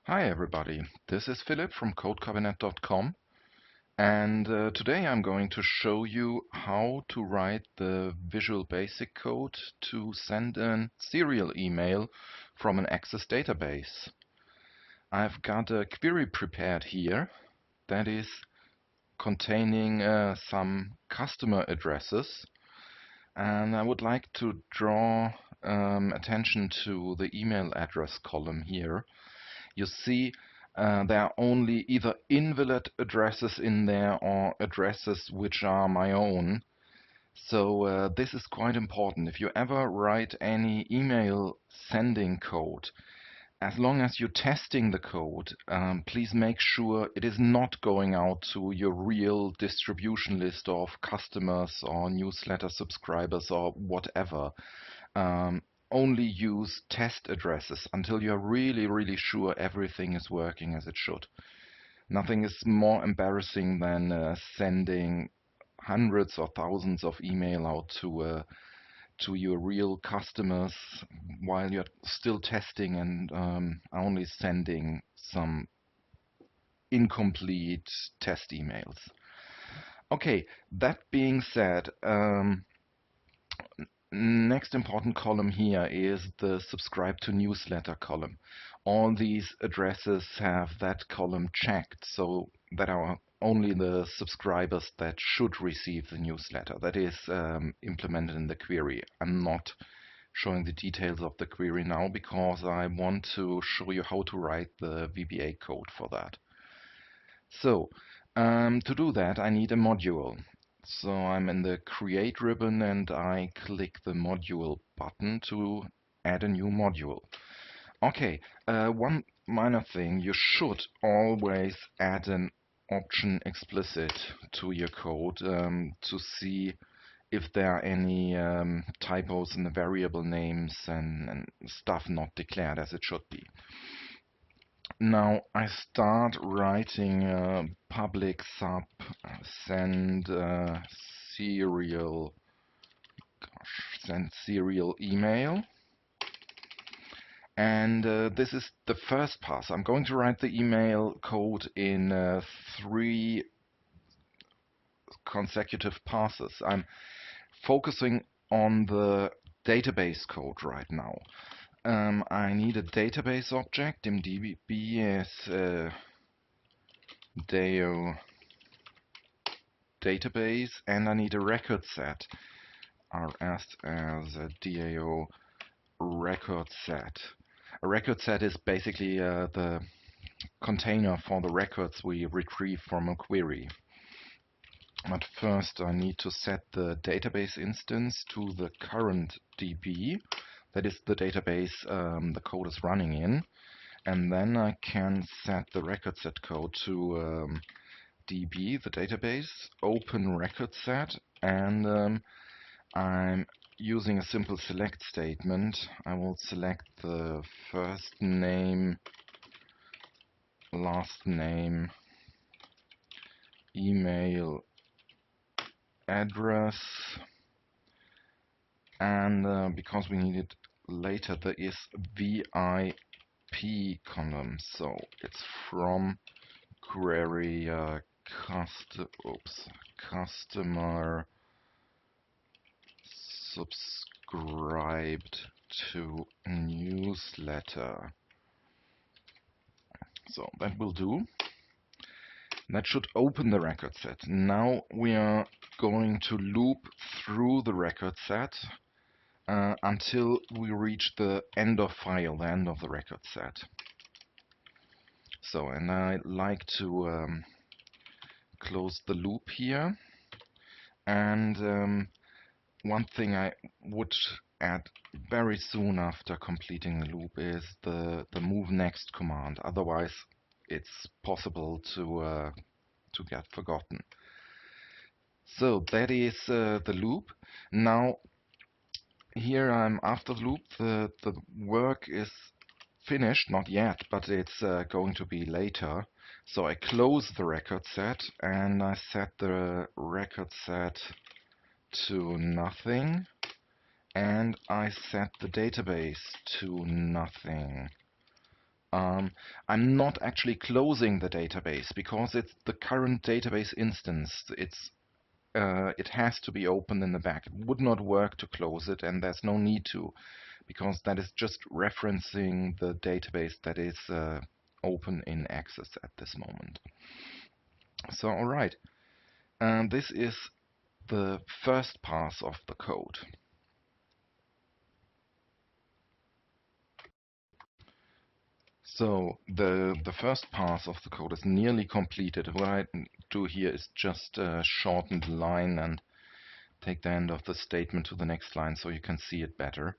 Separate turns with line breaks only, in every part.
Hi everybody, this is Philip from codekabinett.com, and today I'm going to show you how to write the Visual Basic code to send a serial email from an Access database. I've got a query prepared here that is containing some customer addresses, and I would like to draw attention to the email address column here. You see, there are only either invalid addresses in there or addresses which are my own. So this is quite important. If you ever write any email sending code, as long as you're testing the code, please make sure it is not going out to your real distribution list of customers or newsletter subscribers or whatever. Only use test addresses until you're really sure everything is working as it should. Nothing is more embarrassing than sending hundreds or thousands of email out to your real customers while you're still testing and only sending some incomplete test emails. Okay, that being said, next important column here is the subscribe to newsletter column. All these addresses have that column checked, so that are only the subscribers that should receive the newsletter. That is implemented in the query. I'm not showing the details of the query now because I want to show you how to write the VBA code for that. So to do that, I need a module. So I'm in the Create ribbon and I click the Module button to add a new module. Okay, one minor thing, you should always add an option explicit to your code to see if there are any typos in the variable names and stuff not declared as it should be. Now I start writing public sub send serial email, and this is the first pass. I'm going to write the email code in 3 consecutive passes. I'm focusing on the database code right now. I need a database object. MDB is DAO database, and I need a record set. RS as a DAO record set. A record set is basically the container for the records we retrieve from a query. But first I need to set the database instance to the current DB. That is the database the code is running in. And then I can set the record set code to DB, the database, open record set, and I'm using a simple select statement. I will select the first name, last name, email address, and because we need it later, there is VIP column, so it's from query customer subscribed to newsletter. So that will do. That should open the record set. Now we are going to loop through the record set until we reach the end of file, the end of the record set. So, and I like to close the loop here. And one thing I would add very soon after completing the loop is the move next command. Otherwise, it's possible to get forgotten. So that is the loop. Now here I'm after the loop. The work is finished, not yet, but it's going to be later. So I close the record set and I set the record set to nothing, and I set the database to nothing. I'm not actually closing the database because it's the current database instance. It has to be open in the back. It would not work to close it, and there's no need to, because that is just referencing the database that is open in Access at this moment. So, all right, and this is the first pass of the code. So the first pass of the code is nearly completed. What I do here is just shorten the line and take the end of the statement to the next line so you can see it better.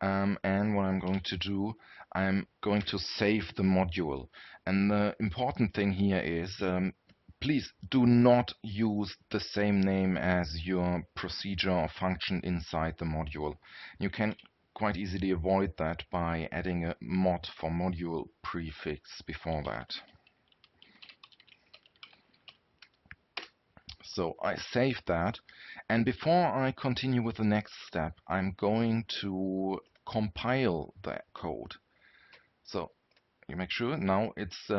And what I'm going to do, I'm going to save the module. And the important thing here is, please do not use the same name as your procedure or function inside the module. You can quite easily avoid that by adding a mod for module prefix before that. So I saved that, and before I continue with the next step, I'm going to compile the code. So you make sure now it's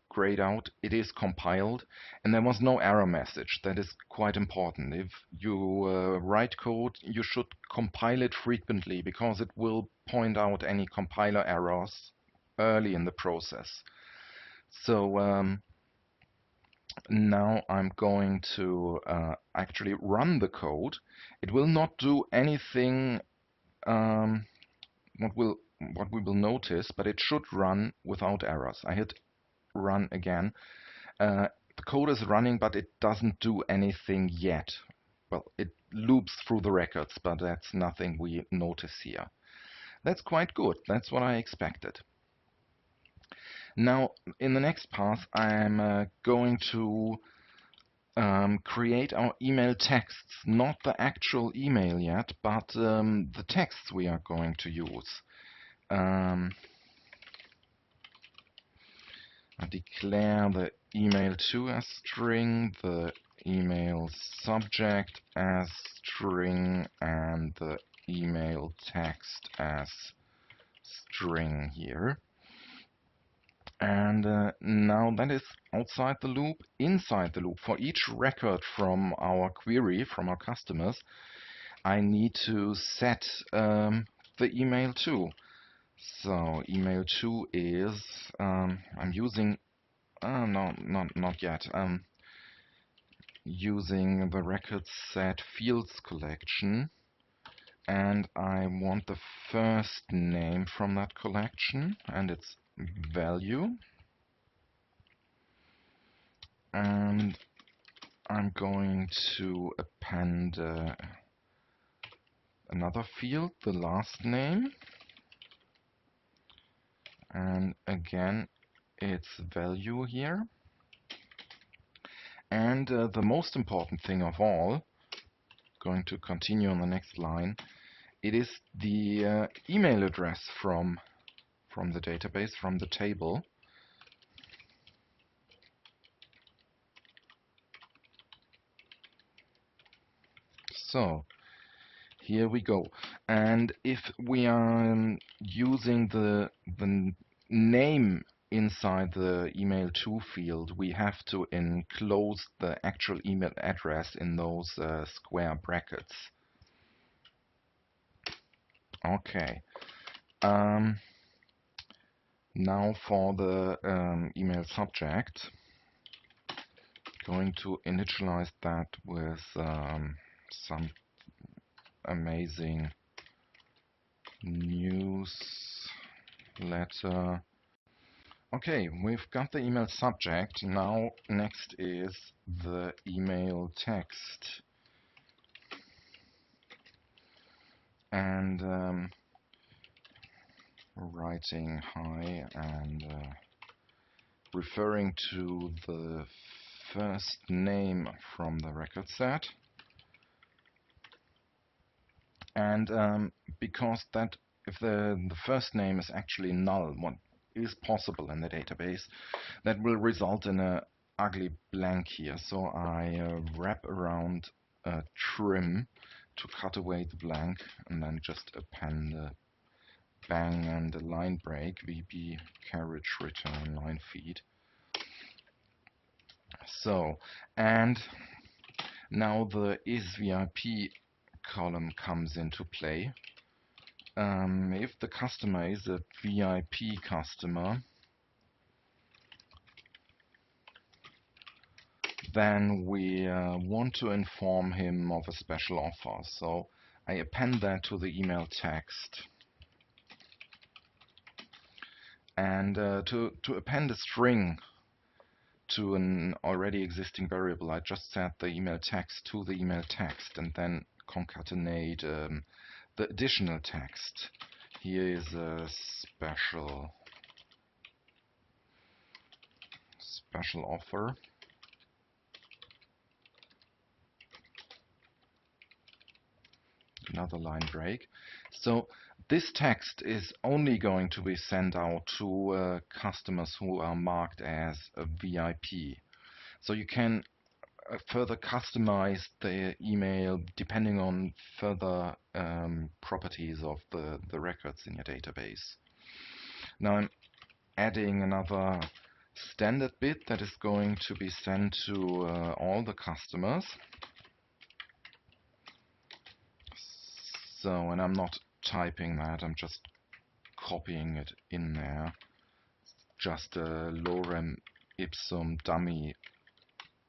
grayed out, it is compiled, and there was no error message. That is quite important. If you write code, you should compile it frequently because it will point out any compiler errors early in the process. So now I'm going to actually run the code. It will not do anything what we will notice, but it should run without errors. I hit run again. The code is running, but it doesn't do anything yet. Well, it loops through the records, but that's nothing we notice here. That's quite good. That's what I expected. Now, in the next path, I'm going to create our email texts, not the actual email yet, but the texts we are going to use. I declare the email to as string, the email subject as string, and the email text as string here. And now that is outside the loop. Inside the loop, for each record from our query, from our customers, I need to set the email to. So email to is, I'm using, no, not yet. Using the record set fields collection, and I want the first name from that collection, and it's value. And I'm going to append another field, the last name, and again it's value here. And the most important thing of all, going to continue on the next line, it is the email address from the database, from the table. So here we go. And if we are using the name inside the email to field, we have to enclose the actual email address in those square brackets. Okay. Now for the email subject, going to initialize that with some amazing newsletter. Okay, we've got the email subject. Now next is the email text. And writing hi and referring to the first name from the record set. And because that, if the first name is actually null, what is possible in the database, that will result in a ugly blank here. So I wrap around trim to cut away the blank and then just append bang and a line break, VB carriage return line feed. So, and now the isVIP column comes into play. If the customer is a VIP customer, then we want to inform him of a special offer. So I append that to the email text. And to append a string to an already existing variable, I just set the email text to the email text and then concatenate the additional text. Here is a special offer. Another line break. So this text is only going to be sent out to customers who are marked as a VIP. So you can further customize the email depending on further properties of the records in your database. Now I'm adding another standard bit that is going to be sent to all the customers. So, and I'm not typing that, I'm just copying it in there. Just a lorem ipsum dummy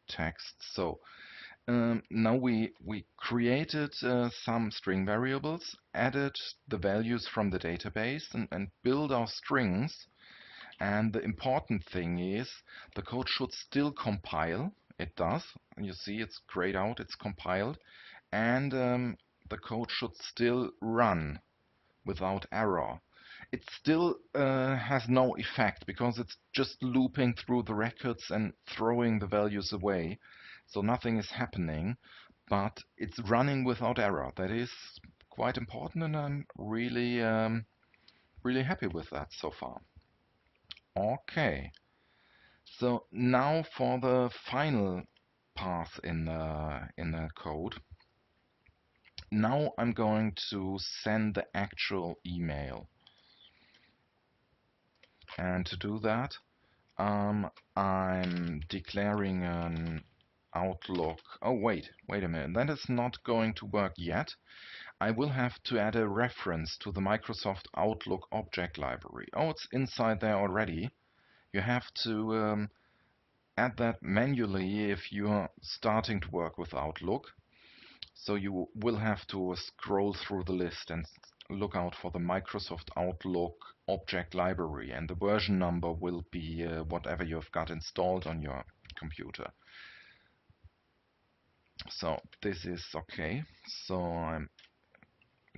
text. So now we created some string variables, added the values from the database, and build our strings. And the important thing is the code should still compile. It does. You see it's grayed out, it's compiled. And the code should still run without error. It still has no effect because it's just looping through the records and throwing the values away. So nothing is happening, but it's running without error. That is quite important, and I'm really, really happy with that so far. Okay, so now for the final path in the code. Now I'm going to send the actual email. And to do that, I'm declaring an Outlook. Oh, wait a minute. That is not going to work yet. I will have to add a reference to the Microsoft Outlook object library. Oh, it's inside there already. You have to add that manually if you are starting to work with Outlook. So you will have to scroll through the list and look out for the Microsoft Outlook object library, and the version number will be whatever you've got installed on your computer. So this is okay. So I'm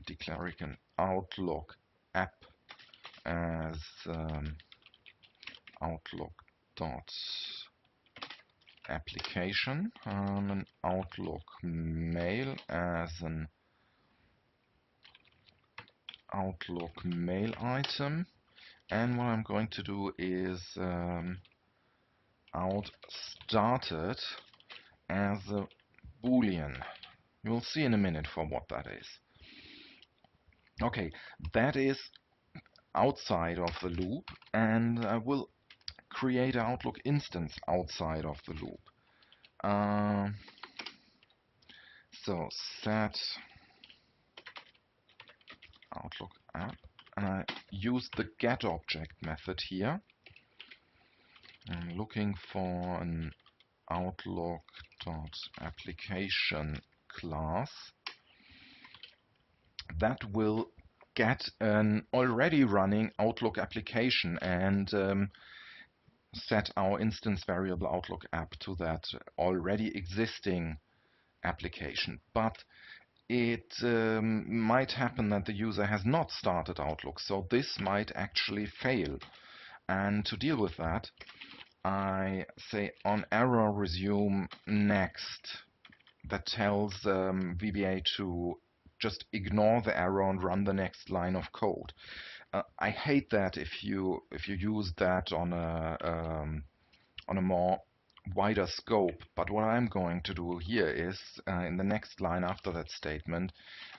declaring an Outlook app as Outlook.application, an Outlook mail as an Outlook mail item, and what I'm going to do is out started as a boolean. You will see in a minute for what that is. Okay, that is outside of the loop, and I will create an Outlook instance outside of the loop. So set Outlook app, and I use the getObject method here. I'm looking for an Outlook.application class that will get an already running Outlook application and set our instance variable Outlook app to that already existing application. But it might happen that the user has not started Outlook, so this might actually fail. And to deal with that, I say on error resume next. That tells VBA to just ignore the error and run the next line of code. I hate that if you use that on a more wider scope. But what I'm going to do here is, in the next line after that statement,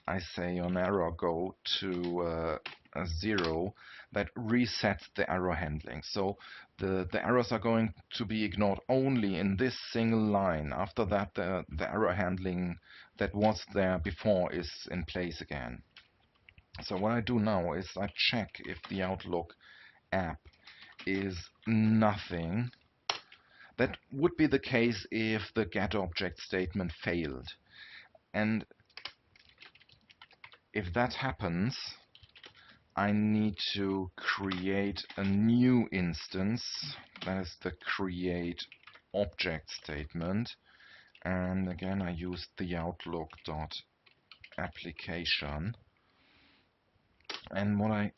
I say on error go to a 0. That resets the error handling. So the errors are going to be ignored only in this single line. After that, the error handling that was there before is in place again. So what I do now is I check if the Outlook app is nothing. That would be the case if the getObject statement failed. And if that happens, I need to create a new instance. That is the create object statement. And again, I use the Outlook.application. And what I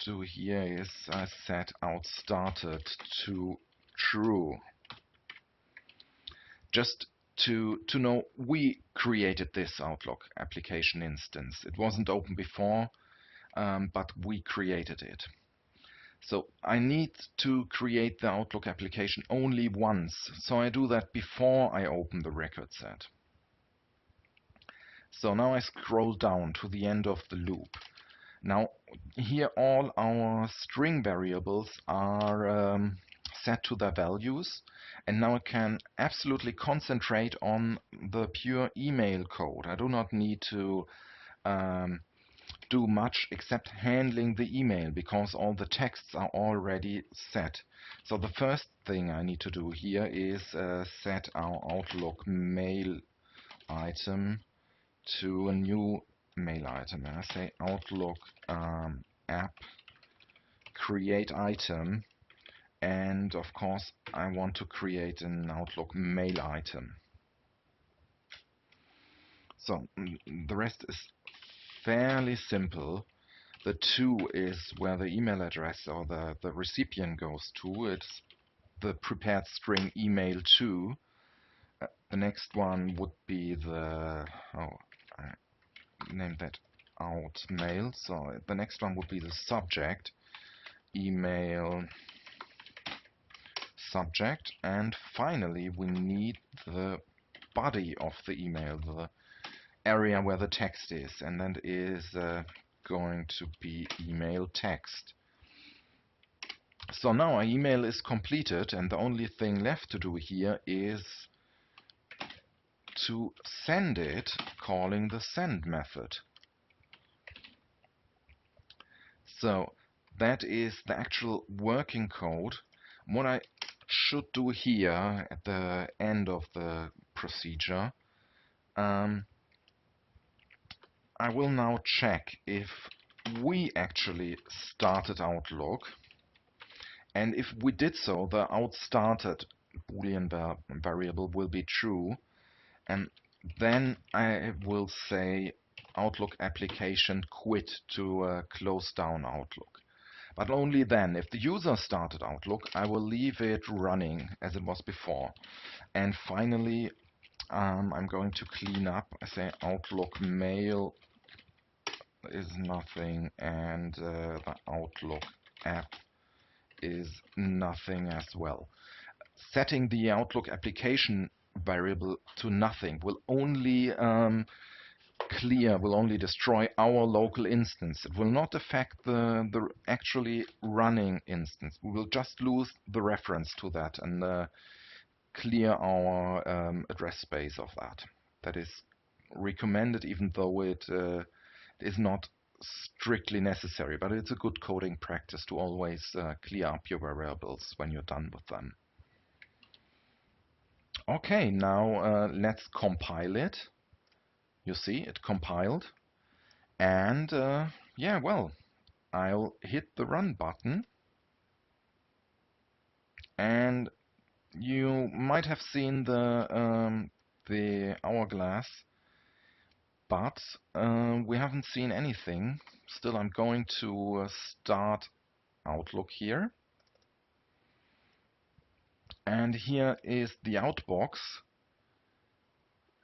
do here is I set outStarted to true. Just to know we created this Outlook application instance. It wasn't open before, but we created it. So I need to create the Outlook application only once. So I do that before I open the record set. So now I scroll down to the end of the loop. Now here all our string variables are set to their values, and now I can absolutely concentrate on the pure email code. I do not need to do much except handling the email because all the texts are already set. So the first thing I need to do here is set our Outlook mail item to a new mail item. And I say Outlook app create item, and of course I want to create an Outlook mail item. So the rest is fairly simple. The to is where the email address or the recipient goes to. It's the prepared string email to. The next one would be the, I named that out mail. So the next one would be the subject, email subject. And finally we need the body of the email, the area where the text is, and that is going to be email text. So now our email is completed, and the only thing left to do here is to send it, calling the send method. So that is the actual working code. What I should do here at the end of the procedure, I will now check if we actually started Outlook, and if we did so, the outStarted Boolean variable will be true, and then I will say Outlook application quit to close down Outlook. But only then. If the user started Outlook, I will leave it running as it was before. And finally, I'm going to clean up. I say Outlook mail is nothing, and the Outlook app is nothing as well. Setting the Outlook application variable to nothing will only will only destroy our local instance. It will not affect the actually running instance. We will just lose the reference to that and clear our address space of that. That is recommended, even though it is not strictly necessary, but it's a good coding practice to always clear up your variables when you're done with them. Okay, now let's compile it. You see, it compiled. And yeah, well, I'll hit the run button. And you might have seen the hourglass, but we haven't seen anything. Still, I'm going to start Outlook here. And here is the outbox.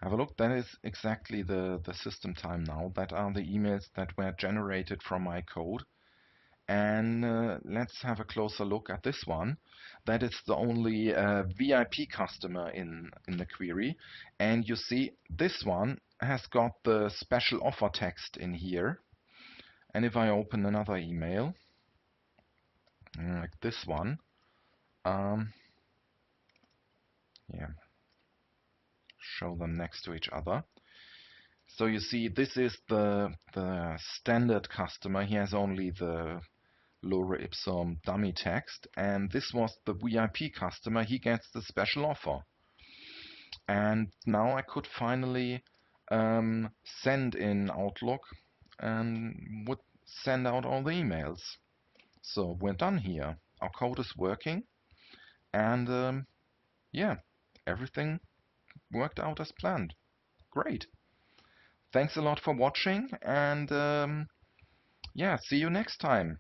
Have a look. That is exactly the system time now. That are the emails that were generated from my code. And let's have a closer look at this one. That is the only VIP customer in the query. And you see this one has got the special offer text in here. And if I open another email, like this one, yeah, show them next to each other. So you see, this is the standard customer. He has only the lorem ipsum dummy text, and this was the VIP customer. He gets the special offer. And now I could finally send in Outlook and would send out all the emails. So we're done here. Our code is working, and yeah, everything worked out as planned. Great. Thanks a lot for watching, and yeah, see you next time.